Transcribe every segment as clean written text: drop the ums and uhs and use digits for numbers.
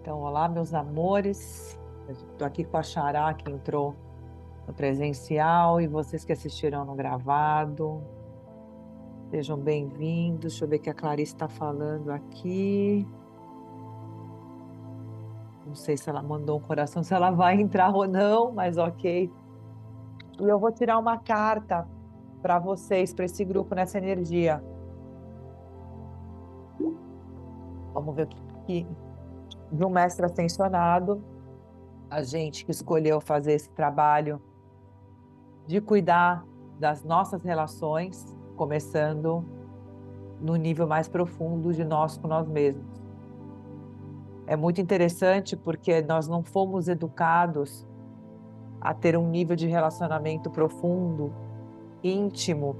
Então, olá, meus amores. Estou aqui com a Xará, que entrou no presencial, e vocês que assistiram no gravado. Sejam bem-vindos. Deixa eu ver o que a Clarice está falando aqui. Não sei se ela mandou um coração, se ela vai entrar ou não, mas ok. E eu vou tirar uma carta para vocês, para esse grupo, nessa energia. Vamos ver o que de um mestre ascensionado, a gente que escolheu fazer esse trabalho de cuidar das nossas relações, começando no nível mais profundo de nós com nós mesmos. É muito interessante porque nós não fomos educados a ter um nível de relacionamento profundo, íntimo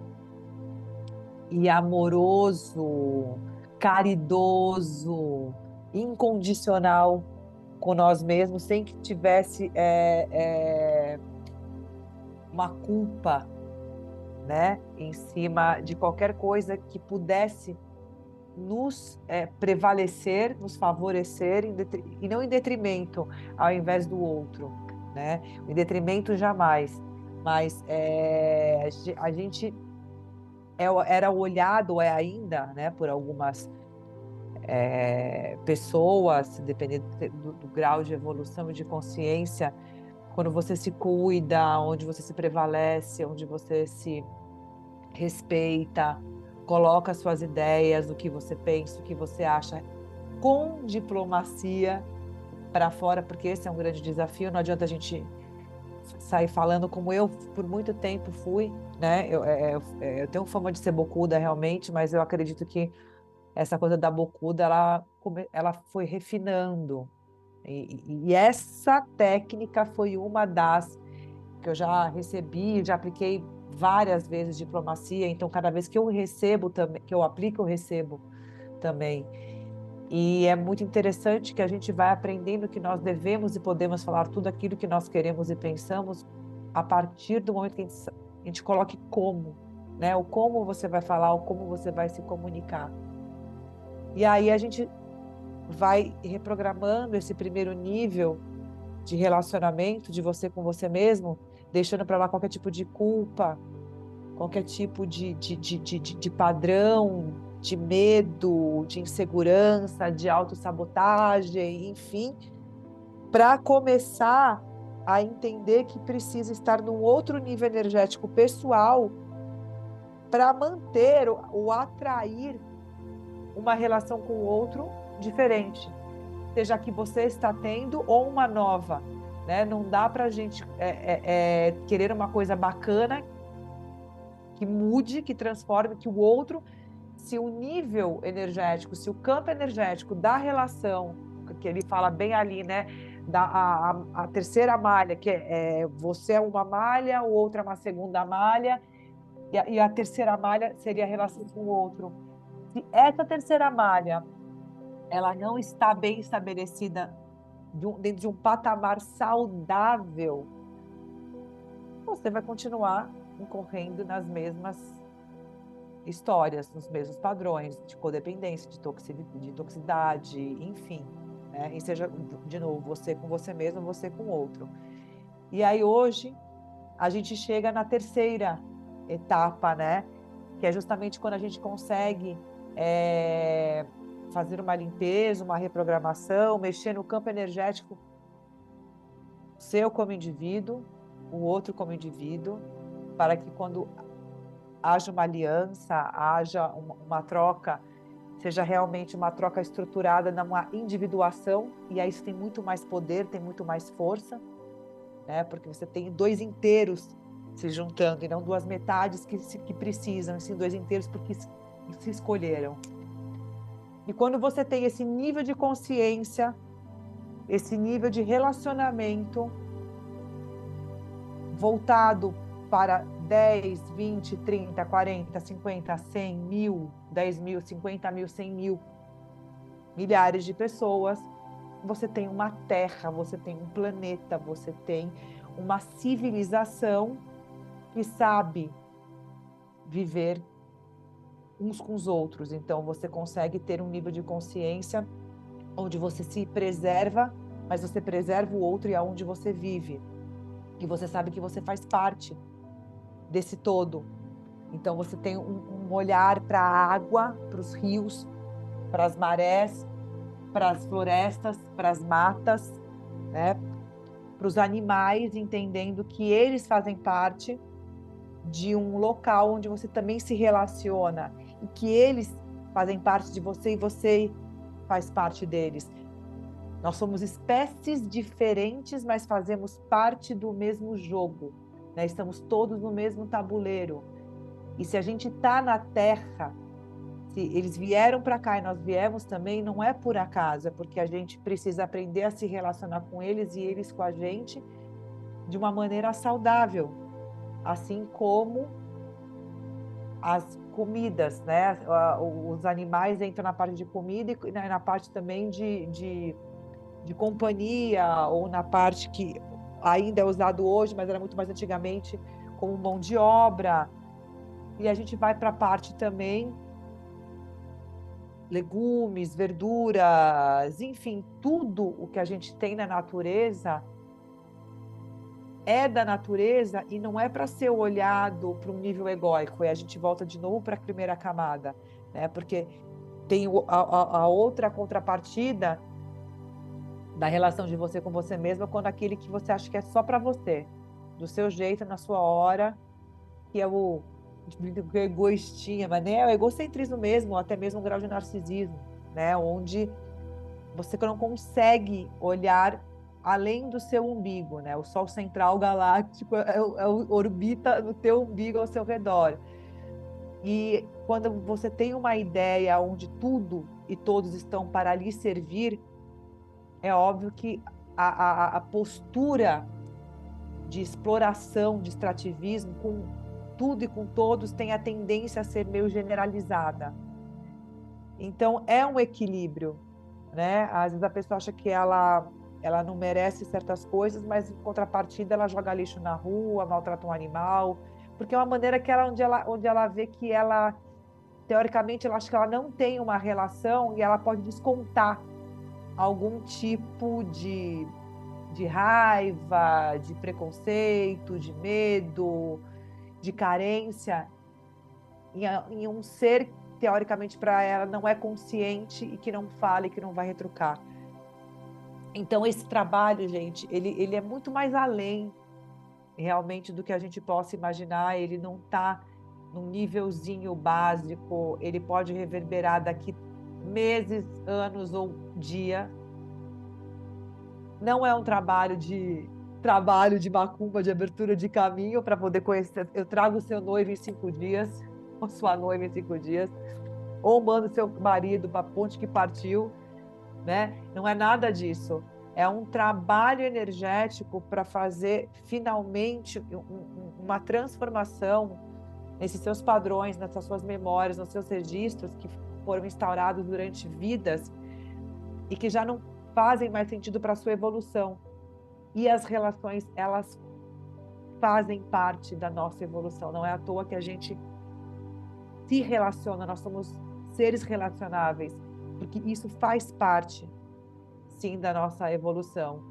e amoroso, caridoso, incondicional com nós mesmos, sem que tivesse uma culpa, né, em cima de qualquer coisa que pudesse nos prevalecer, nos favorecer, e não em detrimento, ao invés do outro, né? Em detrimento jamais, mas a gente era olhado, ou é ainda, né, por algumas pessoas, dependendo do grau de evolução e de consciência, quando você se cuida, onde você se prevalece, onde você se respeita, coloca suas ideias, o que você pensa, o que você acha, com diplomacia para fora, porque esse é um grande desafio. Não adianta a gente sair falando como eu por muito tempo fui, né? Eu tenho fama de ser bocuda realmente, mas eu acredito que essa coisa da bocuda, ela foi refinando. E essa técnica foi uma das que eu já recebi, já apliquei várias vezes diplomacia, então cada vez que eu recebo também, que eu aplico, eu recebo também. E é muito interessante que a gente vai aprendendo que nós devemos e podemos falar tudo aquilo que nós queremos e pensamos a partir do momento que a gente coloque como, né? O como você vai falar, o como você vai se comunicar. E aí a gente vai reprogramando esse primeiro nível de relacionamento de você com você mesmo, deixando para lá qualquer tipo de culpa, qualquer tipo de padrão, de medo, de insegurança, de autossabotagem, enfim, para começar a entender que precisa estar num outro nível energético pessoal para manter ou atrair uma relação com o outro diferente, seja que você está tendo ou uma nova, né? Não dá para a gente querer uma coisa bacana que mude, que transforme, que o outro, se o nível energético, se o campo energético da relação, que ele fala bem ali, né? A terceira malha, que você é uma malha, o outro é uma segunda malha, e a terceira malha seria a relação com o outro. Se essa terceira malha ela não está bem estabelecida dentro de um patamar saudável, você vai continuar incorrendo nas mesmas histórias, nos mesmos padrões de codependência, de toxicidade, enfim, né? E seja, de novo, você com você mesmo, você com o outro. E aí hoje a gente chega na terceira etapa, né? Que é justamente quando a gente consegue fazer uma limpeza, uma reprogramação, mexer no campo energético seu como indivíduo, o outro como indivíduo, para que quando haja uma aliança, haja uma troca, seja realmente uma troca estruturada numa individuação, e aí isso tem muito mais poder, tem muito mais força, né? Porque você tem dois inteiros se juntando, e não duas metades que precisam, e sim dois inteiros porque se escolheram. E quando você tem esse nível de consciência, esse nível de relacionamento voltado para 10, 20, 30, 40, 50, 100, 1000, 10.000, 50.000, 100.000, milhares de pessoas, você tem uma terra, você tem um planeta, você tem uma civilização que sabe viver uns com os outros. Então, você consegue ter um nível de consciência onde você se preserva, mas você preserva o outro e aonde você vive. E você sabe que você faz parte desse todo. Então você tem um olhar para a água, para os rios, para as marés, para as florestas, para as matas, né? Para os animais, entendendo que eles fazem parte de um local onde você também se relaciona e que eles fazem parte de você e você faz parte deles. Nós somos espécies diferentes, mas fazemos parte do mesmo jogo, né? Estamos todos no mesmo tabuleiro. E se a gente está na Terra, se eles vieram para cá e nós viemos também, não é por acaso, é porque a gente precisa aprender a se relacionar com eles e eles com a gente de uma maneira saudável, assim como as comidas, né? Os animais entram na parte de comida e na parte também de companhia, ou na parte que ainda é usado hoje, mas era muito mais antigamente, como mão de obra. E a gente vai para a parte também legumes, verduras, enfim, tudo o que a gente tem na natureza é da natureza e não é para ser olhado para um nível egóico. E a gente volta de novo para a primeira camada, né? Porque tem a outra contrapartida da relação de você com você mesma, quando aquele que você acha que é só para você, do seu jeito, na sua hora, que é o egoístinha, mas nem é o egocentrismo mesmo, ou até mesmo um grau de narcisismo, né? Onde você não consegue olhar além do seu umbigo, né? O Sol central galáctico orbita no teu umbigo ao seu redor. E quando você tem uma ideia onde tudo e todos estão para lhe servir, é óbvio que a postura de exploração, de extrativismo, com tudo e com todos, tem a tendência a ser meio generalizada. Então, é um equilíbrio, né? Às vezes a pessoa acha que ela não merece certas coisas, mas em contrapartida ela joga lixo na rua, maltrata um animal, porque é uma maneira que onde ela vê que ela, teoricamente, ela acha que ela não tem uma relação e ela pode descontar algum tipo de raiva, de preconceito, de medo, de carência em um ser, teoricamente, para ela não é consciente e que não fala e que não vai retrucar. Então, esse trabalho, gente, ele é muito mais além, realmente, do que a gente possa imaginar. Ele não está num nívelzinho básico, ele pode reverberar daqui meses, anos ou dia. Não é um trabalho de macumba, de abertura de caminho para poder conhecer. Eu trago o seu noivo em 5 dias, ou sua noiva em 5 dias, ou mando seu marido para a ponte que partiu, né? Não é nada disso. É um trabalho energético para fazer finalmente uma transformação nesses seus padrões, nessas suas memórias, nos seus registros que foram instaurados durante vidas e que já não fazem mais sentido para a sua evolução. E as relações, elas fazem parte da nossa evolução. Não é à toa que a gente se relaciona, nós somos seres relacionáveis, porque isso faz parte, sim, da nossa evolução.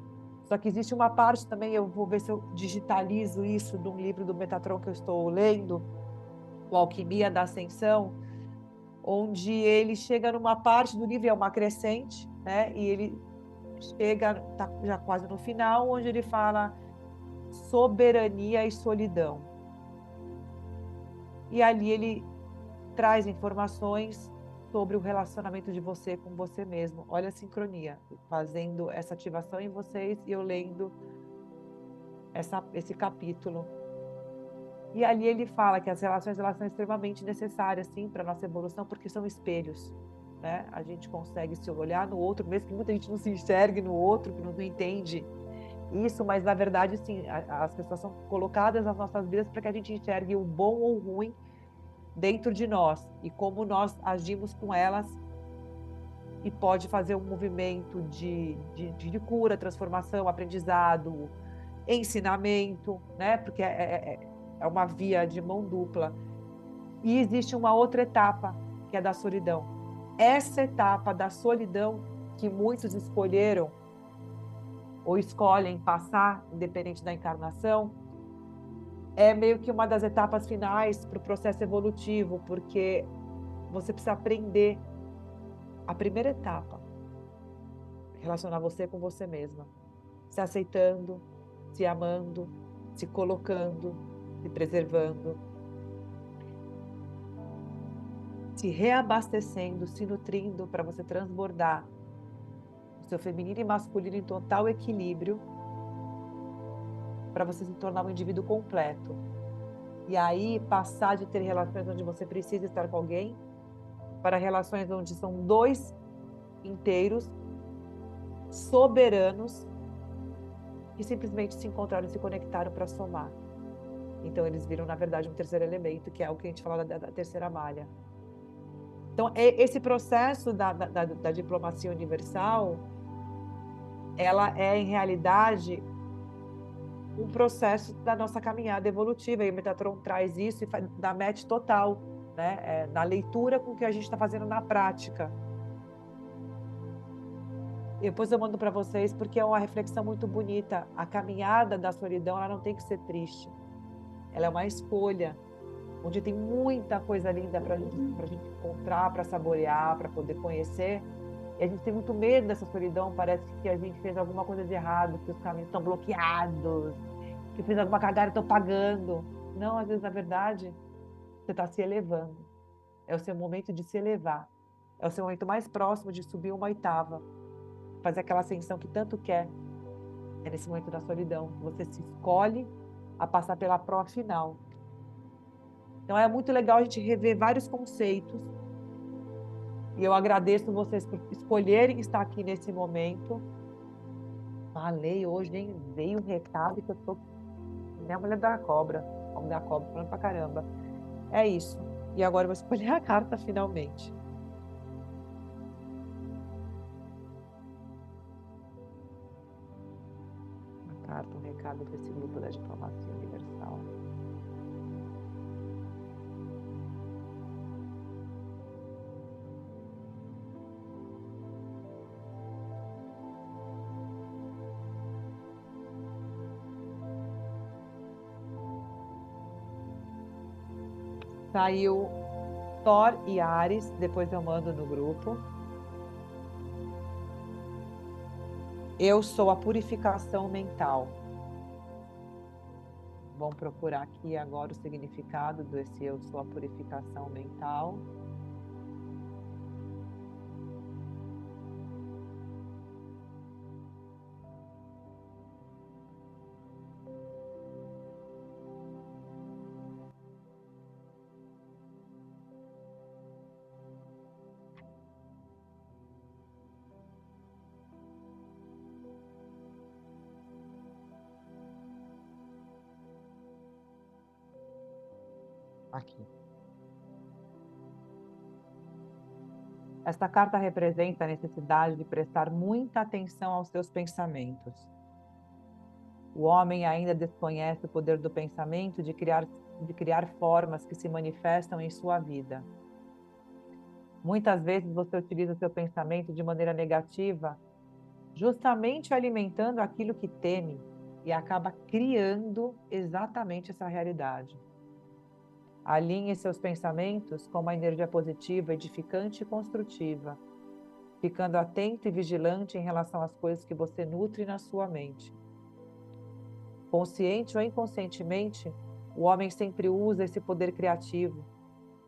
Só que existe uma parte também, eu vou ver se eu digitalizo isso de um livro do Metatron que eu estou lendo, o Alquimia da Ascensão, onde ele chega numa parte do livro, é uma crescente, né? E ele chega, tá já quase no final, onde ele fala soberania e solidão. E ali ele traz informações sobre o relacionamento de você com você mesmo. Olha a sincronia, fazendo essa ativação em vocês e eu lendo esse capítulo. E ali ele fala que as relações elas são extremamente necessárias, sim, para a nossa evolução, porque são espelhos, né? A gente consegue se olhar no outro, mesmo que muita gente não se enxergue no outro, que não entende isso, mas na verdade, sim, as pessoas são colocadas nas nossas vidas para que a gente enxergue o bom ou o ruim dentro de nós e como nós agimos com elas e pode fazer um movimento de cura, transformação, aprendizado, ensinamento, né? Porque é uma via de mão dupla. E existe uma outra etapa, que é da solidão. Essa etapa da solidão que muitos escolheram ou escolhem passar, independente da encarnação, é meio que uma das etapas finais para o processo evolutivo, porque você precisa aprender a primeira etapa, relacionar você com você mesma, se aceitando, se amando, se colocando, se preservando, se reabastecendo, se nutrindo para você transbordar o seu feminino e masculino em total equilíbrio, para você se tornar um indivíduo completo. E aí passar de ter relações onde você precisa estar com alguém para relações onde são dois inteiros, soberanos, que simplesmente se encontraram e se conectaram para somar. Então eles viram, na verdade, um terceiro elemento, que é o que a gente fala da terceira malha. Então, esse processo da diplomacia universal, ela é, em realidade, um processo da nossa caminhada evolutiva, e o Metatron traz isso e dá match total, né? Na leitura com o que a gente está fazendo na prática. E depois eu mando para vocês, porque é uma reflexão muito bonita. A caminhada da solidão, ela não tem que ser triste. Ela é uma escolha, onde tem muita coisa linda para a gente encontrar, para saborear, para poder conhecer. E a gente tem muito medo dessa solidão, parece que a gente fez alguma coisa de errado, que os caminhos estão bloqueados, que fez alguma cagada e estão pagando. Não, às vezes, na verdade, você está se elevando. É o seu momento de se elevar. É o seu momento mais próximo de subir uma oitava, fazer aquela ascensão que tanto quer. É nesse momento da solidão, que você se escolhe a passar pela prova final. Então é muito legal a gente rever vários conceitos. E eu agradeço vocês por escolherem estar aqui nesse momento. Falei hoje, nem veio um recado que eu tô... Nem a mulher da cobra. A mulher da cobra, falando pra caramba. É isso. E agora eu vou escolher a carta finalmente. Uma carta, um recado para esse grupo da diplomacia universal. Saiu Thor e Ares, depois eu mando no grupo. Eu sou a purificação mental. Vamos procurar aqui agora o significado desse eu sou a purificação mental. Aqui. Esta carta representa a necessidade de prestar muita atenção aos seus pensamentos. O homem ainda desconhece o poder do pensamento de criar formas que se manifestam em sua vida. Muitas vezes você utiliza o seu pensamento de maneira negativa, justamente alimentando aquilo que teme, e acaba criando exatamente essa realidade. Alinhe seus pensamentos com uma energia positiva, edificante e construtiva, ficando atento e vigilante em relação às coisas que você nutre na sua mente. Consciente ou inconscientemente, o homem sempre usa esse poder criativo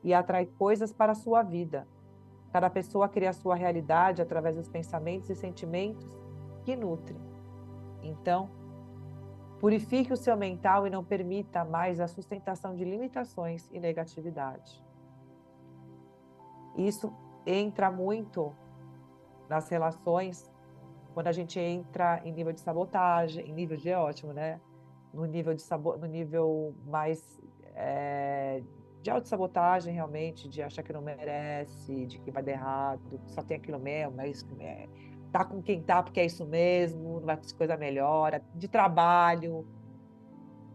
e atrai coisas para a sua vida. Cada pessoa cria a sua realidade através dos pensamentos e sentimentos que nutrem. Então, purifique o seu mental e não permita mais a sustentação de limitações e negatividade. Isso entra muito nas relações, quando a gente entra em nível de sabotagem, em nível de é ótimo, né? No nível no nível mais de autossabotagem, realmente, de achar que não merece, de que vai dar errado, só tem aquilo mesmo, é isso que é. Tá com quem tá porque é isso mesmo, não vai acontecer coisa melhor, de trabalho,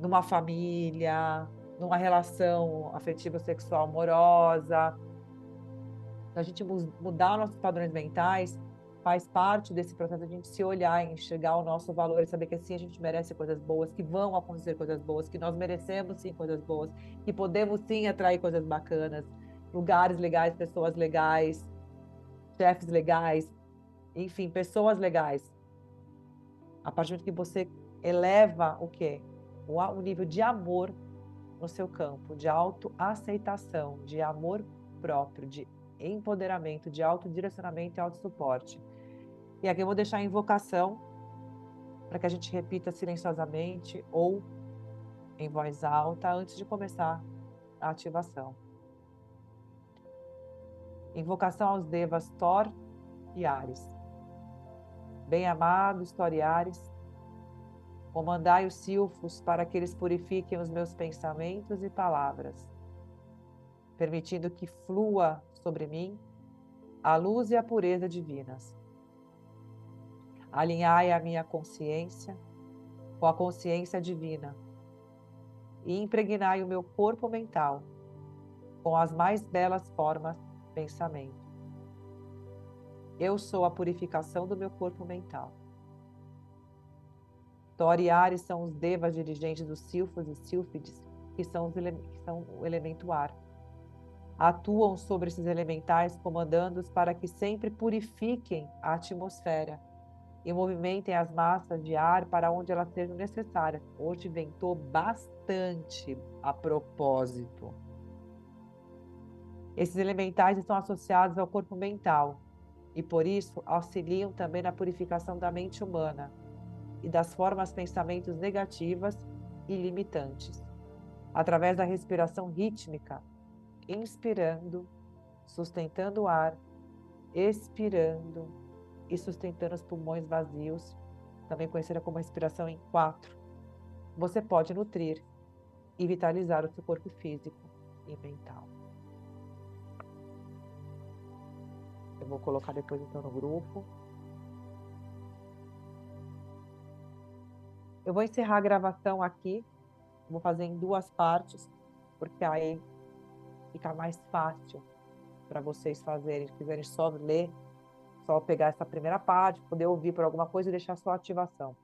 numa família, numa relação afetiva sexual amorosa. A gente mudar nossos padrões mentais faz parte desse processo a gente se olhar, enxergar o nosso valor e saber que assim a gente merece coisas boas, que vão acontecer coisas boas, que nós merecemos sim coisas boas, que podemos sim atrair coisas bacanas, lugares legais, pessoas legais, chefes legais, enfim, pessoas legais. A partir do momento que você eleva o quê? O nível de amor no seu campo, de autoaceitação, de amor próprio, de empoderamento, de autodirecionamento e autossuporte. E aqui eu vou deixar a invocação para que a gente repita silenciosamente ou em voz alta antes de começar a ativação. Invocação aos devas Thor e Ares. Bem-amados Thor e Ares, comandai os silfos para que eles purifiquem os meus pensamentos e palavras, permitindo que flua sobre mim a luz e a pureza divinas. Alinhai a minha consciência com a consciência divina e impregnai o meu corpo mental com as mais belas formas de pensamento. Eu sou a purificação do meu corpo mental. Thor e Ares são os devas dirigentes dos silfos e sílfides, que são o elemento ar. Atuam sobre esses elementais, comandando-os para que sempre purifiquem a atmosfera e movimentem as massas de ar para onde elas sejam necessárias. Hoje ventou bastante a propósito. Esses elementais estão associados ao corpo mental e, por isso, auxiliam também na purificação da mente humana e das formas de pensamentos negativas e limitantes, através da respiração rítmica, inspirando, sustentando o ar, expirando e sustentando os pulmões vazios, também conhecida como respiração em 4. Você pode nutrir e vitalizar o seu corpo físico e mental. Eu vou colocar depois então no grupo. Eu vou encerrar a gravação aqui, vou fazer em 2 partes, porque aí fica mais fácil para vocês fazerem, se quiserem só ler, só pegar essa primeira parte, poder ouvir por alguma coisa e deixar só a ativação.